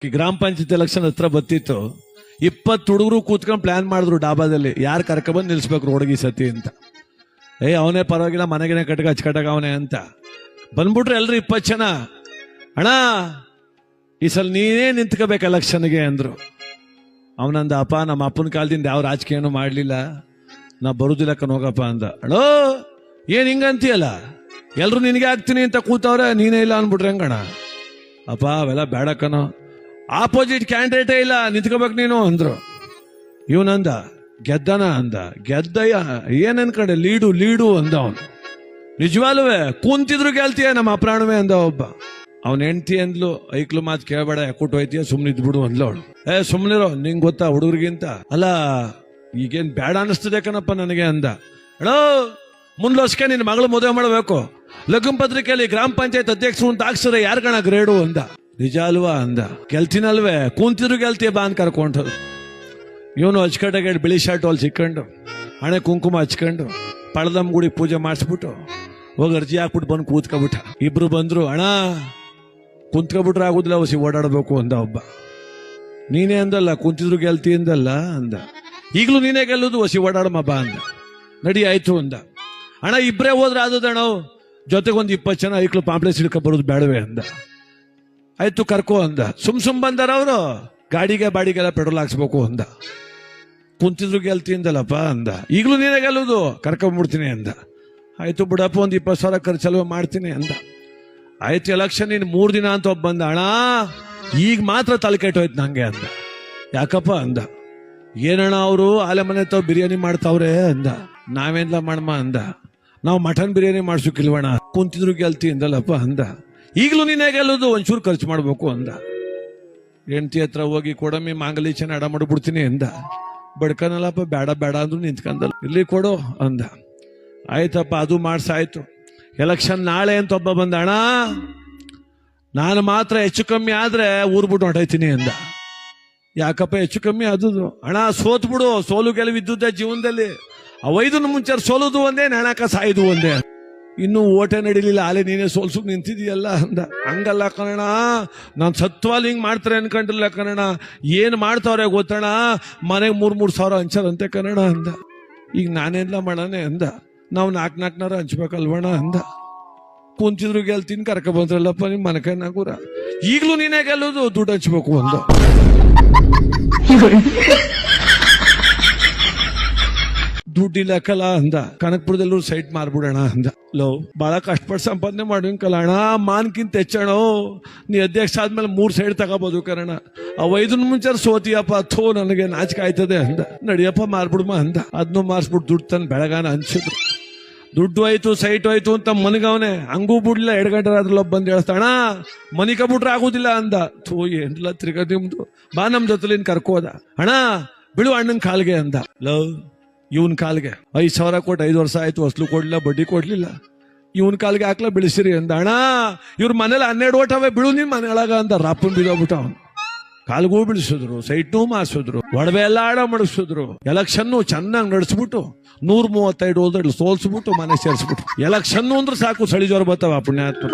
ಗ್ರಾಮ ಪಂಚಾಯತ್ ಎಲೆಕ್ಷನ್ ಹತ್ರ ಬತ್ತಿತ್ತು. 20 ಹುಡುಗರು ಕೂತ್ಕೊಂಡು ಪ್ಲಾನ್ ಮಾಡಿದ್ರು ಡಾಬಾದಲ್ಲಿ, ಯಾರು ಕರ್ಕೊಬಂದು ನಿಲ್ಸ್ಬೇಕು ರೋಡ್ಗೆ ಸತಿ ಅಂತ. ಅವನೇ ಪರವಾಗಿಲ್ಲ, ಮನೆಗೇನೆ ಕಟ್ಕ ಹಚ್ಕಟ್ಟಾಗ ಅವನೇ ಅಂತ ಬಂದ್ಬಿಟ್ರು ಎಲ್ರು 20 ಜನ. ಅಣ್ಣ ಈ ಸಲ ನೀನೇ ನಿಂತ್ಕೋಬೇಕು ಎಲೆಕ್ಷನ್ಗೆ ಅಂದ್ರು. ಅವನಂದ, ಅಪ್ಪ ನಮ್ಮ ಅಪ್ಪನ ಕಾಲದಿಂದ ಯಾವ ರಾಜಕೀಯನೂ ಮಾಡಲಿಲ್ಲ, ನಾ ಬರುದಿಲ್ಲ ಹೋಗಪ್ಪ ಅಂದ. ಅಣ್ಣೋ ಏನ್ ಹಿಂಗಂತೀಯಲ್ಲ, ಎಲ್ರು ನಿನಗೆ ಆಗ್ತೀನಿ ಅಂತ ಕೂತವ್ರೆ, ನೀನೇ ಇಲ್ಲ ಅನ್ಬಿಟ್ರೆ ಹೆಂಗಣ? ಅಪ್ಪ ಅವೆಲ್ಲ ಬೇಡಕ್ಕನೋ, ಆಪೋಸಿಟ್ ಕ್ಯಾಂಡಿಡೇಟೇ ಇಲ್ಲ, ನಿಂತ್ಕೋಬೇಕು ನೀನು ಅಂದ್ರು. ಇವನಂದ, ಗೆದ್ದನ ಅಂದ. ಗೆದ್ದಯ್ಯ ಏನ್ ಅನ್ಕಂಡೆ, ಲೀಡು ಅಂದ ಅವನು. ನಿಜವಾಲ್ವೇ ಕೂಂತಿದ್ರು ಗೆಲ್ತೀಯ ನಮ್ಮ ಅಪ್ರಾಣವೇ ಅಂದ ಒಬ್ಬ. ಅವನ ಹೆಂಡ್ತಿ ಅಂದ್ಲು, ಐಕ್ಲು ಮಾತು ಕೇಳಬೇಡ, ಯಾಕೂಟ್ ಹೋಯ್ತೀಯ, ಸುಮ್ನೆ ಇದ್ಬಿಡು ಅಂದ್ಲು ಅವಳು. ಸುಮ್ನಿರೋ, ನಿಂಗೆ ಗೊತ್ತಾ ಹುಡುಗರಿಗಿಂತ, ಅಲ್ಲ ಈಗೇನ್ ಬೇಡ ಅನಿಸ್ತದೆ ಕಣಪ್ಪ ನನಗೆ ಅಂದ. ಅಳೋ ಮುಂದ್ಲೋಸ್ಕೆ ನಿನ್ನ ಮಗಳು ಮದುವೆ ಮಾಡಬೇಕು, ಲಗ್ನ ಪತ್ರಿಕೆಯಲ್ಲಿ ಗ್ರಾಮ ಪಂಚಾಯತ್ ಅಧ್ಯಕ್ಷರು ಅಂತ ಹಾಕ್ಸಿದ್ರೆ ಯಾರು ಕಣ ಗ್ರೇಡು ಅಂದ. ನಿಜ ಅಲ್ವಾ ಅಂದ. ಗೆಲ್ತೀನಲ್ವೇ, ಕೂಂತಿದ್ರು ಗೆಲ್ತೀಯ ಬಾ ಅಂತ ಕರ್ಕೊಂಡು. ಇವನು ಹಚ್ಕಟ್ಟಾಗ ಬಿಳಿ ಶರ್ಟ್ ಅಲ್ಲಿ ಸಿಕ್ಕೊಂಡು, ಹಣೆ ಕುಂಕುಮ ಹಚ್ಕೊಂಡು, ಪಳದಮ್ಮ ಗುಡಿ ಪೂಜೆ ಮಾಡಿಸ್ಬಿಟ್ಟು ಹೋಗಿ ಅರ್ಜಿ ಹಾಕ್ಬಿಟ್ಟು ಬಂದು ಕೂತ್ಕೊಬಿಟ್ಟ. ಇಬ್ರು ಬಂದ್ರು, ಅಣ್ಣ ಕುಂತ್ಕೊಬಿಟ್ರೆ ಆಗುದಿಲ್ಲ, ಹೊಸಿ ಓಡಾಡಬೇಕು ಅಂದ ಒಬ್ಬ. ನೀನೇ ಅಂದಲ್ಲ ಕುಂತಿದ್ರು ಗೆಲ್ತಿ ಅಂದಲ್ಲ ಅಂದ. ಈಗಲೂ ನೀನೇ ಗೆಲ್ಲುದು, ಹೊಸಿ ಓಡಾಡಮ್ಮ ಬಾ ಅಂದ. ನಡಿ ಆಯ್ತು ಅಂದ. ಅಣ್ಣ ಇಬ್ಬರೇ ಹೋದ್ರೆ ಆದದಣ್ಣ, ಜೊತೆಗೊಂದು 20 ಜನ ಐಕ್ಳು ಪಾಂಪ್ಲೆಸ್ ಹಿಡ್ಕೊ ಬರೋದು ಬೇಡವೇ ಅಂದ. ಆಯ್ತು ಕರ್ಕೋ ಅಂದ. ಸುಮ್ ಬಂದಾರ ಅವರು, ಗಾಡಿಗೆ ಬಾಡಿಗೆಲ್ಲ ಪೆಟ್ರೋಲ್ ಹಾಕ್ಸ್ಬೇಕು ಅಂದ. ಕುಂತಿದ್ರು ಗೆಲ್ತಿ ಅಂದಲ್ಲಪ್ಪ ಅಂದ. ಈಗಲೂ ನೀನೇ ಗೆಲ್ಲುದು, ಕರ್ಕೊಂಡ್ಬಿಡ್ತೀನಿ ಅಂದ. ಆಯ್ತು ಬಿಡಪ್ಪ, ಒಂದು 20,000 ಖರ್ಚಲ್ವ ಮಾಡ್ತೀನಿ ಅಂದ. ಆಯ್ತು ಎಲೆಕ್ಷನ್ ಇನ್ನು 3 ದಿನ ಅಂತ ಒಬ್ಬ ಬಂದ. ಅಣ್ಣ ಈಗ ಮಾತ್ರ ತಲೆ ಕೆಟ್ಟೋಯ್ತು ನಂಗೆ ಅಂದ. ಯಾಕಪ್ಪ ಅಂದ. ಏನಣ್ಣ ಅವರು ಆಲೆ ಮನೆ ತಾವ್ ಬಿರಿಯಾನಿ ಮಾಡ್ತಾವ್ರೆ ಅಂದ. ನಾವೇನ್ಲ ಮಾಡಮ್ಮ ಅಂದ. ನಾವು ಮಟನ್ ಬಿರಿಯಾನಿ ಮಾಡ್ಸೋಕಿಲ್ವಣ, ಕುಂತಿದ್ರು ಗೆಲ್ತಿ ಅಂದಲ್ಲಪ್ಪ ಅಂದ. ಈಗಲೂ ನೀನೇ ಗೆಲ್ಲೋದು, ಒಂಚೂರು ಖರ್ಚು ಮಾಡ್ಬೇಕು ಅಂದ. ಹೆಂಡತಿ ಹತ್ರ ಹೋಗಿ ಕೊಡಮ್ಮಿ ಮಾಂಗಲಿ ಚೆನ್ನ ಅಡ ಮಾಡ್ಬಿಡ್ತೀನಿ ಅಂದ. ಬಡ್ಕನಲ್ಲಪ್ಪ, ಬೇಡ ಅಂದ್ರು ನಿಂತ್ಕಂದಲ್ಲ. ಇಲ್ಲಿ ಕೊಡು ಅಂದ. ಆಯ್ತಪ್ಪ ಅದು ಮಾಡ್ಸಾಯ್ತು. ಎಲೆಕ್ಷನ್ ನಾಳೆ ಅಂತ ಒಬ್ಬ ಬಂದ. ಅಣ್ಣ ನಾನು ಮಾತ್ರ ಹೆಚ್ಚು ಕಮ್ಮಿ ಆದ್ರೆ ಊರ್ ಬಿಟ್ಟು ಹೊಂಟೈತೀನಿ ಅಂದ. ಯಾಕಪ್ಪ ಹೆಚ್ಚು ಕಮ್ಮಿ ಆದುದು? ಅಣ್ಣ ಸೋತ್ ಬಿಡು, ಸೋಲು ಗೆಲುವಿದ್ದುದೇ ಜೀವನದಲ್ಲಿ. ಅವೈದನ್ನು ಮುಂಚೆ ಸೋಲುದು ಒಂದೇ, ನೆಣಕ ಸಾಯುದು ಒಂದೇ. ಇನ್ನು ಓಟೆ ನಡಿಲಿಲ್ಲ, ಆಲೆ ನೀನೇ ಸೋಲ್ಸಕ್ ನಿಂತಿದೀಯಲ್ಲ ಅಂದ. ಹಂಗಲ್ಲ ಕಣಣ, ನಾನು ಸತ್ವಾಲ್ ಹಿಂಗ್ ಮಾಡ್ತಾರೆ ಅನ್ಕೊಂಡಿರ್ಲ ಕಣಣ. ಏನ್ ಮಾಡ್ತಾವ್ರೆ ಗೊತ್ತಣ, ಮನೆಗೆ 3 ಸಾವಿರ ಹಂಚಾರಂತೆ ಕಣಣ ಅಂದ. ಈಗ ನಾನೆಲ್ಲ ಮಾಡಣೆ ಅಂದ. ನಾವು 4 ಹಂಚ್ಬೇಕಲ್ವಣ ಅಂದ. ಕುಂತಿದ್ರು ಗೆಲ್ತೀನಿ, ಕರ್ಕ ಬಂದ್ರಲ್ಲಪ್ಪ ನಿಮ್ ಮನೆ ಕೈನಾಗೂರ. ಈಗ್ಲೂ ನೀನೇ ಗೆಲ್ಲೋದು, ದುಡ್ಡು ಹಂಚ್ಬೇಕು ಅಂದ. ದುಡ್ಡಿಲ್ಲಕ್ಕಲ್ಲ ಅಂದ. ಕನಕಪುರದಲ್ಲೂ ಸೈಟ್ ಮಾರ್ಬಿಡೋಣ ಅಂದ. ಬಹಳ ಕಷ್ಟಪಟ್ಟು ಸಂಪಾದನೆ ಮಾಡೋಕಲ್ಲ ಅಣ್ಣ, ಮಾನ್ಕಿಂತ ಹೆಚ್ಚಣೋ. ನೀ ಅಧ್ಯಕ್ಷ ಆದ್ಮೇಲೆ 3 ಸೈಡ್ ತಗೋಬಹುದು ಕಣ. ಅವೈದನ್ ಮುಂಚೆ ಸೋತಿಯಪ್ಪ, ಥೋ ನನಗೆ ನಾಚಿಕೆ ಆಯ್ತದೆ ಅಂದ. ನಡಿಯಪ್ಪ ಮಾರ್ಬಿಡ್ಮ ಅಂದ. ಅದನ್ನು ಮಾರ್ಸ್ಬಿಟ್ಟು ದುಡ್ಡು ತಂದು ಬೆಳಗಾನ ಹಂಚಿದ್ರು. ದುಡ್ಡು ಆಯ್ತು, ಸೈಟ್ ಆಯ್ತು ಅಂತ ಮನಗವನೆ. ಹಂಗೂ ಬಿಡ್ಲಿಲ್ಲ, 2 ಗಂಟೆ ಅದ್ರಲ್ಲ ಬಂದು ಹೇಳ್ತಾಣ, ಮನಿಕ ಬಿಟ್ರೆ ಆಗುದಿಲ್ಲ ಅಂದ. ಥೋ ಏನಿಲ್ಲ ತಿರ್ಗ ನಿಮ್ದು, ಬಾ ನಮ್ ಜೊತೆಲಿ ಕರ್ಕೋದ. ಅಣ್ಣ ಬಿಡು ಅಣ್ಣನ್ ಕಾಲ್ಗೆ ಅಂದ. ಇವನ್ ಕಾಲ್ಗೆ 5,000 ಕೊಟ್ಟು 5 ವರ್ಷ ಆಯ್ತು, ಹೊಸ್ಲು ಕೊಡ್ಲಿಲ್ಲ, ಬಡ್ಡಿ ಕೊಡ್ಲಿಲ್ಲ. ಇವನ್ ಕಾಲ್ಗೆ ಹಾಕ್ಲಾ ಬಿಳಿಸಿರಿ ಅಂದ. ಅಣ್ಣ ಇವ್ರ ಮನೇಲಿ 12 ಓಟವೇ, ಬಿಡು ನಿನ್ ಮನೆಯೊಳಗ ಅಂದ. ರಾಪನ್ ಬಿದ್ದೋಗ್ಬಿಟ್ಟ ಅವನು. ಕಾಲ್ಗೂ ಬಿಡಿಸಿದ್ರು, ಸೈಟ್ನೂ ಮಾಡಿಸಿದ್ರು, ಒಡವೆ ಎಲ್ಲ ಆಡ ಮಾಡಿಸಿದ್ರು. ಎಲೆಕ್ಷನ್ ಚೆನ್ನಾಗಿ ನಡೆಸ್ಬಿಟ್ಟು 135 ಹೋದ್ರೆ ಸೋಲ್ಸ್ಬಿಟ್ಟು ಮನೆ ಸೇರಿಸ್ಬಿಟ್ಟು. ಎಲೆಕ್ಷನ್ ಅಂದ್ರೆ ಸಾಕು, ಚಳಿ ಜ್ವರ ಬರ್ತಾವ ಪುಣ್ಯಾತ್ಮ.